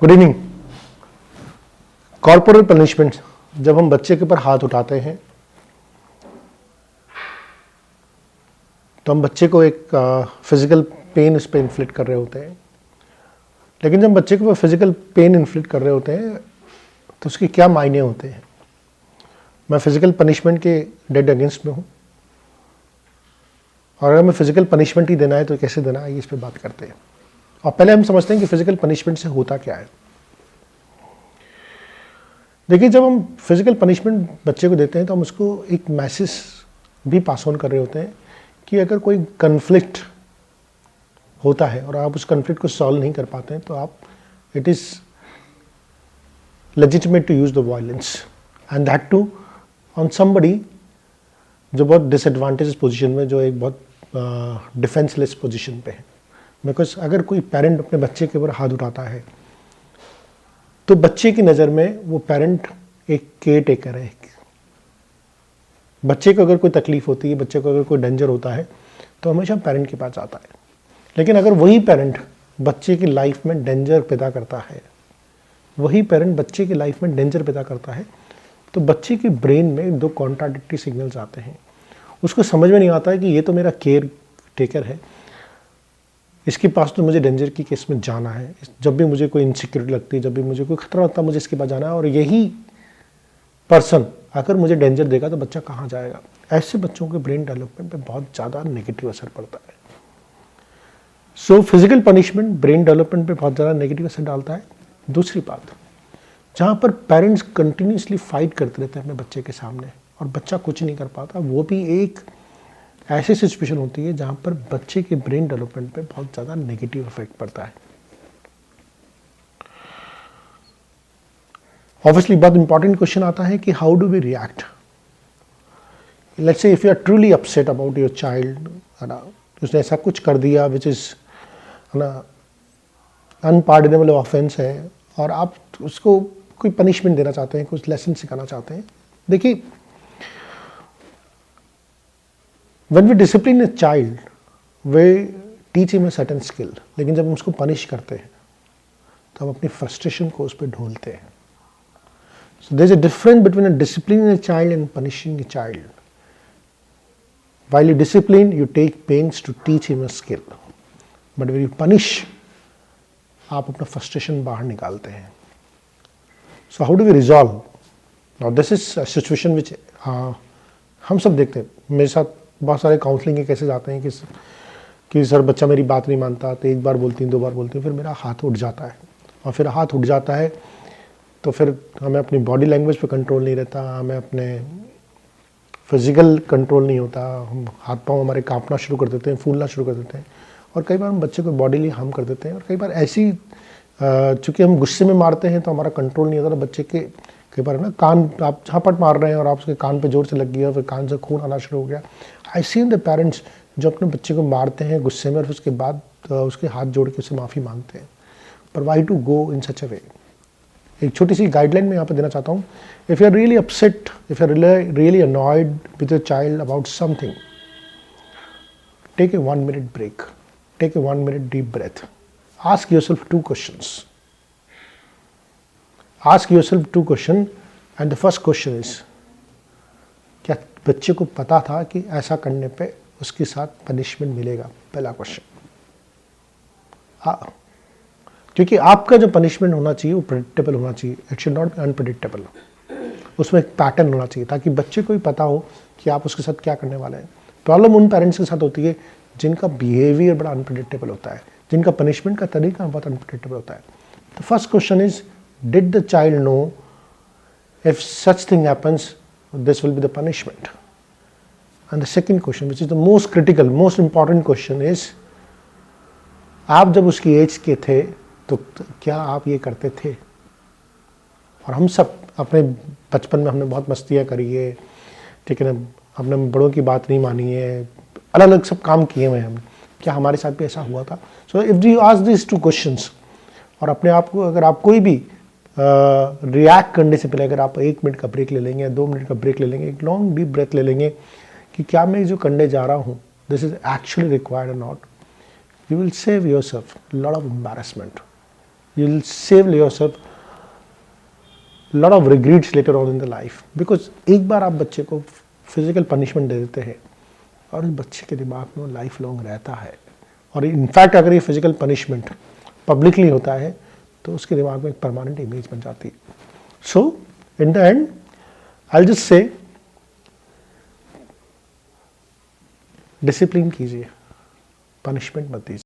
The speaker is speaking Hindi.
Good evening. कॉर्पोरल पनिशमेंट, जब हम बच्चे के ऊपर हाथ उठाते हैं तो हम बच्चे को एक फिजिकल पेन इस पर इन्फ्लिक्ट कर रहे होते हैं। लेकिन जब बच्चे के ऊपर फिजिकल पेन इन्फ्लिक्ट कर रहे होते हैं तो उसके क्या मायने होते हैं। मैं फिजिकल पनिशमेंट के डेड अगेंस्ट में हूँ, और अगर मैं फिजिकल पनिशमेंट ही देना है तो कैसे देना है, इस पर बात करते हैं। और पहले हम समझते हैं कि फिजिकल पनिशमेंट से होता क्या है। देखिए, जब हम फिजिकल पनिशमेंट बच्चे को देते हैं तो हम उसको एक मैसेज भी पास ऑन कर रहे होते हैं कि अगर कोई कन्फ्लिक्ट होता है और आप उस कन्फ्लिक्ट को सॉल्व नहीं कर पाते हैं तो आप it is legitimate to use the violence, and that too on somebody जो बहुत डिसएडवांटेज पोजीशन में, जो एक बहुत डिफेंसलेस पोजीशन पे है। बिकॉज अगर कोई पेरेंट अपने बच्चे के ऊपर हाथ उठाता है तो बच्चे की नज़र में वो पेरेंट एक केयर टेकर है। बच्चे को अगर कोई तकलीफ होती है, बच्चे को अगर कोई डेंजर होता है तो हमेशा पेरेंट के पास आता है। लेकिन अगर वही पेरेंट बच्चे की लाइफ में डेंजर पैदा करता है, वही पेरेंट बच्चे की लाइफ में डेंजर पैदा करता है, तो बच्चे के ब्रेन में दो कॉन्ट्राडिक्टरी सिग्नल्स आते हैं। उसको समझ में नहीं आता है कि ये तो मेरा केयर टेकर है, इसके पास तो मुझे डेंजर की केस में जाना है। जब भी मुझे कोई इनसिक्योरिटी लगती है, जब भी मुझे कोई खतरा लगता है, मुझे इसके पास जाना है। और यही पर्सन अगर मुझे डेंजर देगा तो बच्चा कहाँ जाएगा। ऐसे बच्चों के ब्रेन डेवलपमेंट पे बहुत ज़्यादा नेगेटिव असर पड़ता है। So physical punishment brain development पे बहुत ज़्यादा नेगेटिव असर डालता है। दूसरी बात, जहाँ पर पेरेंट्स कंटिन्यूसली फाइट करते रहते हैं अपने बच्चे के सामने और बच्चा कुछ नहीं कर पाता, वो भी एक ऐसी सिचुएशन होती है जहाँ पर बच्चे के ब्रेन डेवलपमेंट पे बहुत ज़्यादा नेगेटिव इफेक्ट पड़ता है। ऑब्वियसली बहुत इंपॉर्टेंट क्वेश्चन आता है कि how do we react. Let's say if you are truly upset about your child, है ना, उसने ऐसा कुछ कर दिया विच इज़, है ना, अनपार्डनेबल ऑफेंस है, और आप उसको कोई पनिशमेंट देना चाहते हैं, कुछ लेसन सिखाना चाहते हैं। देखिए, when we discipline a child, we teach him a certain skill, लेकिन जब हम उसको पनिश करते हैं तो हम अपनी फ्रस्ट्रेशन को उस पर ढोलते हैं। So there is a difference between a disciplining a child and punishing a child. While you discipline, you take pains to teach him a skill, but when you punish, आप अपना फ्रस्ट्रेशन बाहर निकालते हैं। So how do we resolve? Now this is a situation which हम सब देखते हैं। मेरे साथ बहुत सारे काउंसलिंग के केसेस आते हैं कि सर बच्चा मेरी बात नहीं मानता, तो एक बार बोलती हूँ, दो बार बोलती हूँ, फिर मेरा हाथ उठ जाता है। और फिर हाथ उठ जाता है तो फिर हमें अपनी बॉडी लैंग्वेज पे कंट्रोल नहीं रहता, हमें अपने फिजिकल कंट्रोल नहीं होता, हम हाथ पाँव हमारे कांपना शुरू कर देते हैं, फूलना शुरू कर देते हैं, और कई बार हम बच्चे को बॉडीली हार्म कर देते हैं। और कई बार ऐसी चूँकि हम गुस्से में मारते हैं तो हमारा कंट्रोल नहीं होता, तो बच्चे के कई बार है ना, कान आप झपट मार रहे हैं और आप उसके कान पे जोर से लग गया, फिर कान से खून आना शुरू हो गया। आई सी द पेरेंट्स जो अपने बच्चे को मारते हैं गुस्से में और उसके बाद उसके हाथ जोड़ के उसे माफ़ी मांगते हैं। पर वाई टू गो इन सच अ वे। एक छोटी सी गाइडलाइन मैं यहाँ पे देना चाहता हूँ। If you are really upset, if you are really annoyed with your child about something, take a 1 minute break, take a 1 minute deep breath, ask yourself 2 questions. Ask yourself 2 questions, and the first question is, क्या बच्चे को पता था कि ऐसा करने पे उसके साथ पनिशमेंट मिलेगा? पहला क्वेश्चन। क्योंकि आपका जो पनिशमेंट होना चाहिए वो प्रेडिक्टेबल होना चाहिए, it should not be unpredictable. उसमें एक पैटर्न होना चाहिए ताकि बच्चे को भी पता हो कि आप उसके साथ क्या करने वाले हैं। प्रॉब्लम उन पेरेंट्स के साथ होती है जिनका बिहेवियर बड़ा अनप्रेडिक्टेबल होता है, जिनका पनिशमेंट का तरीका बहुत अनप्रेडिक्टेबल होता है। The first question is, did the child know if such thing happens, this will be the punishment? And the second question, which is the most critical, most important question is, आप जब उसकी एज के थे तो क्या आप ये करते थे? और हम सब अपने बचपन में हमने बहुत मस्तियाँ करी है, ठीक है ना, हमने बड़ों की बात नहीं मानी है, अलग अलग सब काम किए हुए हैं हमने। क्या हमारे साथ भी ऐसा हुआ था? So if you ask this 2 questions, और अपने आप को अगर आप कोई भी रिएक्ट करने से पहले अगर आप 1 मिनट का ब्रेक ले लेंगे, 2 मिनट का ब्रेक ले लेंगे, एक लॉन्ग डीप ब्रेथ ले लेंगे कि क्या मैं जो करने जा रहा हूँ दिस इज एक्चुअली रिक्वायर्ड और not, you will save yourself lot of embarrassment. You will save your self lot of regrets later on in the life, because एक बार आप बच्चे को फिजिकल पनिशमेंट दे देते हैं और उस बच्चे के दिमाग में वो लाइफ लॉन्ग रहता है। और इनफैक्ट अगर ये फिजिकल पनिशमेंट पब्लिकली होता है तो उसके दिमाग में एक परमानेंट इमेज बन जाती है। So in the end I just say discipline कीजिए, पनिशमेंट मत दीजिए।